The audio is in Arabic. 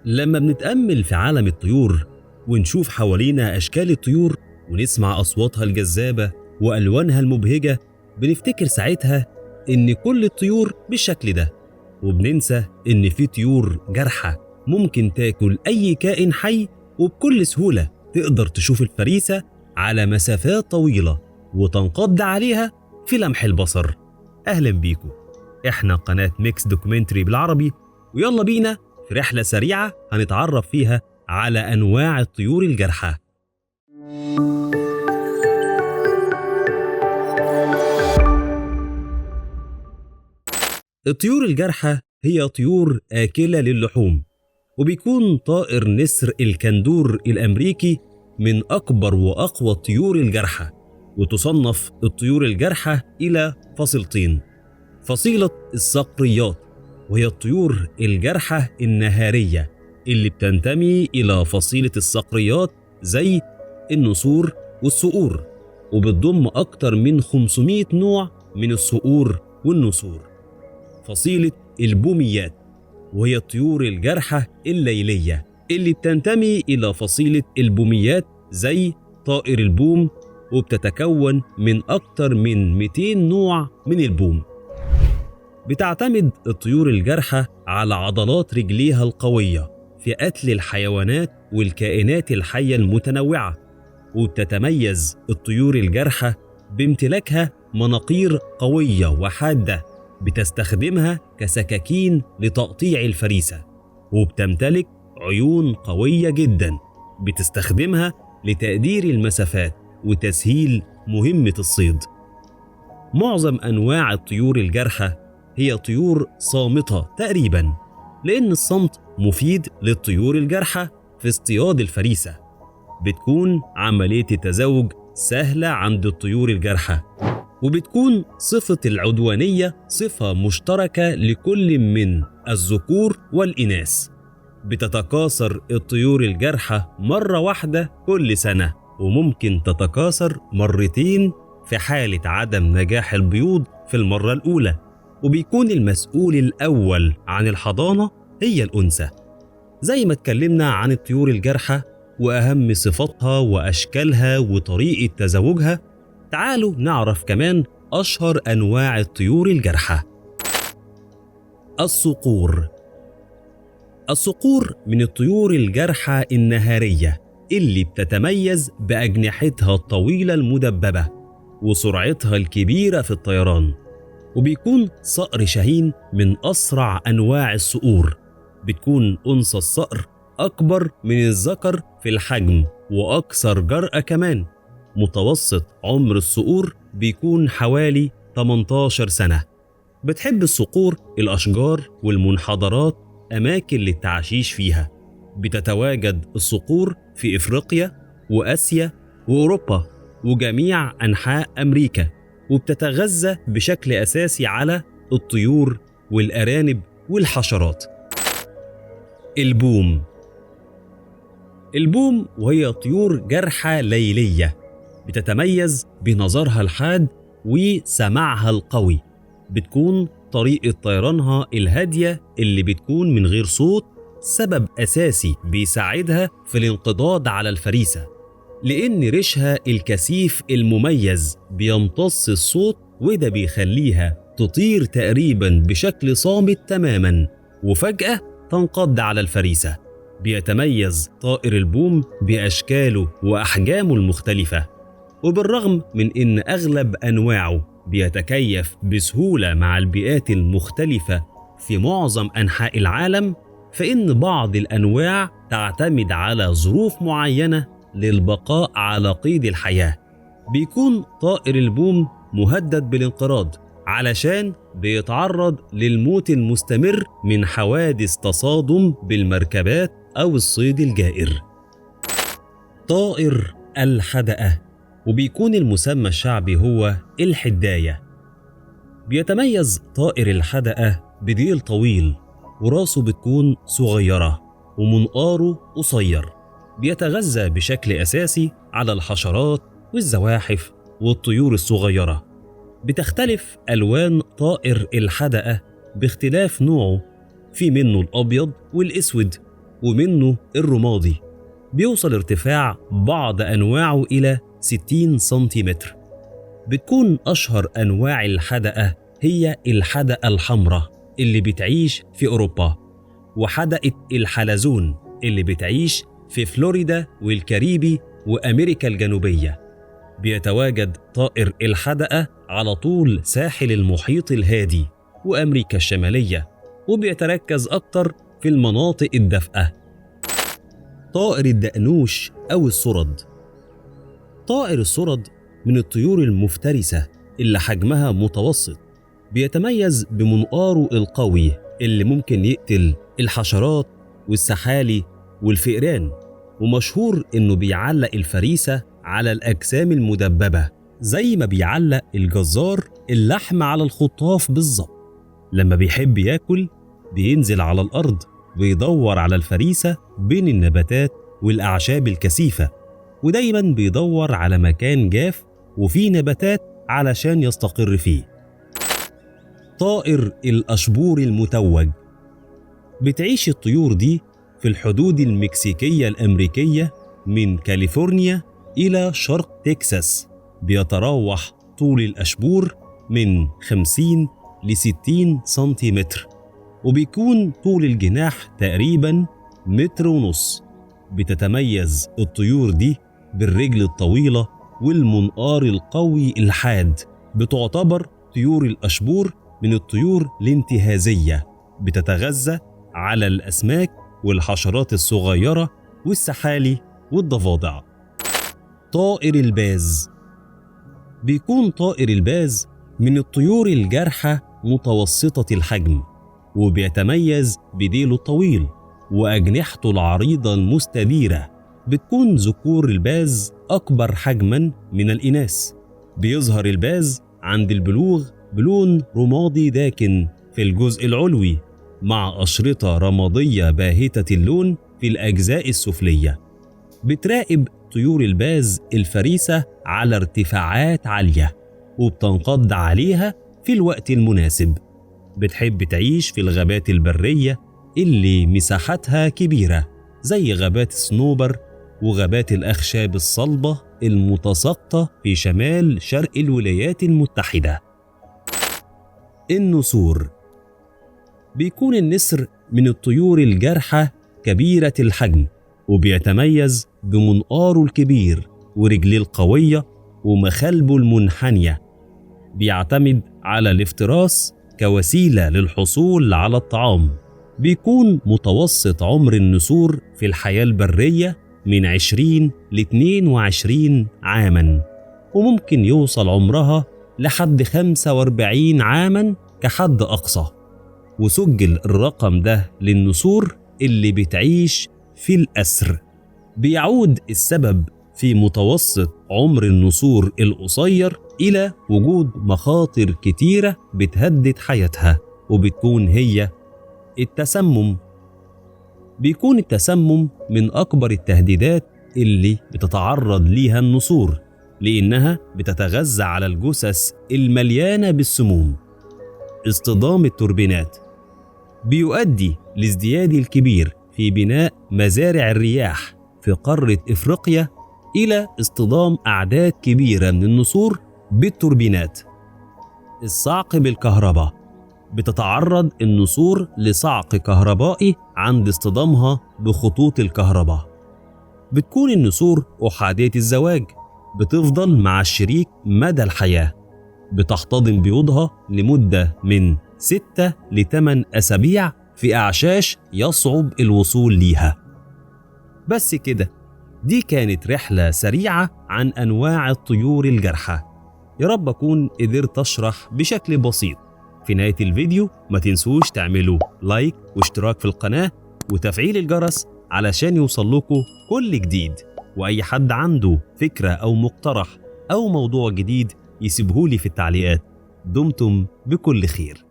لما بنتأمل في عالم الطيور ونشوف حوالينا أشكال الطيور ونسمع أصواتها الجذابة وألوانها المبهجة، بنفتكر ساعتها إن كل الطيور بالشكل ده، وبننسى إن في طيور جارحة ممكن تاكل أي كائن حي، وبكل سهولة تقدر تشوف الفريسة على مسافات طويلة وتنقض عليها في لمح البصر. أهلا بيكم، إحنا قناة ميكس دوكيومنتري بالعربي، ويلا بينا في رحلة سريعة هنتعرف فيها على أنواع الطيور الجارحة. الطيور الجارحة هي طيور آكلة للحوم، وبيكون طائر نسر الكندور الأمريكي من أكبر وأقوى الطيور الجارحة. وتصنف الطيور الجارحة إلى فصيلتين: فصيلة الصقريات، وهي الطيور الجارحة النهارية اللي بتنتمي إلى فصيلة الصقريات زي النسور والصقور، وبتضم أكتر من 500 نوع من الصقور والنسور. فصيلة البوميات، وهي الطيور الجارحة الليلية اللي بتنتمي إلى فصيلة البوميات زي طائر البوم، وبتتكون من أكتر من 200 نوع من البوم. بتعتمد الطيور الجارحة على عضلات رجليها القوية في قتل الحيوانات والكائنات الحية المتنوعة، وبتتميز الطيور الجارحة بامتلاكها مناقير قوية وحادة بتستخدمها كسكاكين لتقطيع الفريسة، وبتمتلك عيون قوية جدا بتستخدمها لتقدير المسافات وتسهيل مهمة الصيد. معظم أنواع الطيور الجارحة هي طيور صامتة تقريبا، لأن الصمت مفيد للطيور الجارحة في اصطياد الفريسة. بتكون عملية التزاوج سهلة عند الطيور الجارحة، وبتكون صفة العدوانية صفة مشتركة لكل من الذكور والإناث. بتتكاثر الطيور الجارحة مرة واحدة كل سنة، وممكن تتكاثر مرتين في حالة عدم نجاح البيوض في المرة الأولى، وبيكون المسؤول الأول عن الحضانة هي الأنثى. زي ما اتكلمنا عن الطيور الجارحة وأهم صفاتها وأشكالها وطريقة تزاوجها، تعالوا نعرف كمان أشهر أنواع الطيور الجارحة. الصقور. الصقور من الطيور الجارحة النهارية اللي بتتميز بأجنحتها الطويلة المدببة وسرعتها الكبيرة في الطيران، وبيكون صقر شاهين من أسرع أنواع الصقور. بتكون أنثى الصقر أكبر من الذكر في الحجم وأكثر جرأة كمان. متوسط عمر الصقور بيكون حوالي 18 سنة. بتحب الصقور الأشجار والمنحدرات، أماكن للتعشيش فيها. بتتواجد الصقور في إفريقيا وآسيا وأوروبا وجميع أنحاء أمريكا، وبتتغذى بشكل أساسي على الطيور والأرانب والحشرات. البوم. البوم وهي طيور جارحة ليلية بتتميز بنظرها الحاد وسمعها القوي. بتكون طريقة طيرانها الهادية اللي بتكون من غير صوت سبب أساسي بيساعدها في الانقضاض على الفريسة، لأن ريشها الكثيف المميز بيمتص الصوت، وده بيخليها تطير تقريبا بشكل صامت تماما وفجأة تنقض على الفريسة. بيتميز طائر البوم بأشكاله وأحجامه المختلفة، وبالرغم من إن أغلب أنواعه بيتكيف بسهولة مع البيئات المختلفة في معظم أنحاء العالم، فإن بعض الأنواع تعتمد على ظروف معينة للبقاء على قيد الحياة. بيكون طائر البوم مهدد بالانقراض علشان بيتعرض للموت المستمر من حوادث تصادم بالمركبات أو الصيد الجائر. طائر الحدقة، وبيكون المسمى الشعبي هو الحداية. بيتميز طائر الحدقة بديل طويل، وراسه بتكون صغيرة ومنقاره قصير. بيتغذى بشكل أساسي على الحشرات والزواحف والطيور الصغيرة. بتختلف ألوان طائر الحدقة باختلاف نوعه، في منه الأبيض والأسود، ومنه الرمادي، بيوصل ارتفاع بعض أنواعه إلى 60 سنتيمتر. بتكون أشهر أنواع الحدقة هي الحدقة الحمراء اللي بتعيش في أوروبا، وحدقة الحلزون اللي بتعيش في فلوريدا والكاريبي وأمريكا الجنوبية. بيتواجد طائر الحدقة على طول ساحل المحيط الهادي وأمريكا الشمالية، وبيتركز أكتر في المناطق الدافئة. طائر الدقنوش أو الصرد. طائر الصرد من الطيور المفترسة اللي حجمها متوسط، بيتميز بمنقاره القوي اللي ممكن يقتل الحشرات والسحالي والفئران، ومشهور إنه بيعلق الفريسة على الأجسام المدببة زي ما بيعلق الجزار اللحم على الخطاف بالظبط. لما بيحب ياكل بينزل على الأرض ويدور على الفريسة بين النباتات والأعشاب الكثيفة، ودايما بيدور على مكان جاف وفيه نباتات علشان يستقر فيه. طائر الأشبور المتوج. بتعيش الطيور دي في الحدود المكسيكية الأمريكية من كاليفورنيا إلى شرق تكساس. بيتراوح طول الأشبور من 50 ل 60 سنتيمتر، وبيكون طول الجناح تقريبا 1.5 متر. بتتميز الطيور دي بالرجل الطويلة والمنقار القوي الحاد. بتعتبر طيور الأشبور من الطيور الانتهازية، بتتغذى على الأسماك والحشرات الصغيرة والسحالي والضفادع. طائر الباز. بيكون طائر الباز من الطيور الجارحة متوسطة الحجم، وبيتميز بديله الطويل وأجنحته العريضة المستديرة. بتكون ذكور الباز أكبر حجماً من الإناث. بيظهر الباز عند البلوغ بلون رمادي داكن في الجزء العلوي، مع أشرطة رمادية باهتة اللون في الأجزاء السفلية. بتراقب طيور الباز الفريسة على ارتفاعات عالية، وبتنقض عليها في الوقت المناسب. بتحب تعيش في الغابات البرية اللي مساحتها كبيرة، زي غابات الصنوبر وغابات الأخشاب الصلبة المتساقطة في شمال شرق الولايات المتحدة. النسور. بيكون النسر من الطيور الجارحة كبيرة الحجم، وبيتميز بمنقاره الكبير ورجليه القوية ومخالبه المنحنية. بيعتمد على الافتراس كوسيلة للحصول على الطعام. بيكون متوسط عمر النسور في الحياة البرية من 20 ل 22 عاماً، وممكن يوصل عمرها لحد 45 عاماً كحد أقصى. وسجل الرقم ده للنسور اللي بتعيش في الأسر. بيعود السبب في متوسط عمر النسور القصير إلى وجود مخاطر كتيرة بتهدد حياتها، وبتكون هي التسمم. بيكون التسمم من أكبر التهديدات اللي بتتعرض ليها النسور، لأنها بتتغذى على الجثث المليانة بالسموم. اصطدام التوربينات. بيؤدي لازدياد الكبير في بناء مزارع الرياح في قارة إفريقيا إلى اصطدام أعداد كبيرة من النسور بالتوربينات. الصعق بالكهرباء. بتتعرض النسور لصعق كهربائي عند اصطدامها بخطوط الكهرباء. بتكون النسور أحادية الزواج، بتفضل مع الشريك مدى الحياة. بتحتضن بيوضها لمدة من 6 ل 8 أسابيع في أعشاش يصعب الوصول ليها. بس كده، دي كانت رحلة سريعة عن أنواع الطيور الجارحة. يا رب أكون قدرت أشرح بشكل بسيط. في نهاية الفيديو ما تنسوش تعملوا لايك واشتراك في القناة وتفعيل الجرس علشان يوصل لكم كل جديد. وأي حد عنده فكرة أو مقترح أو موضوع جديد يسيبهولي في التعليقات. دمتم بكل خير.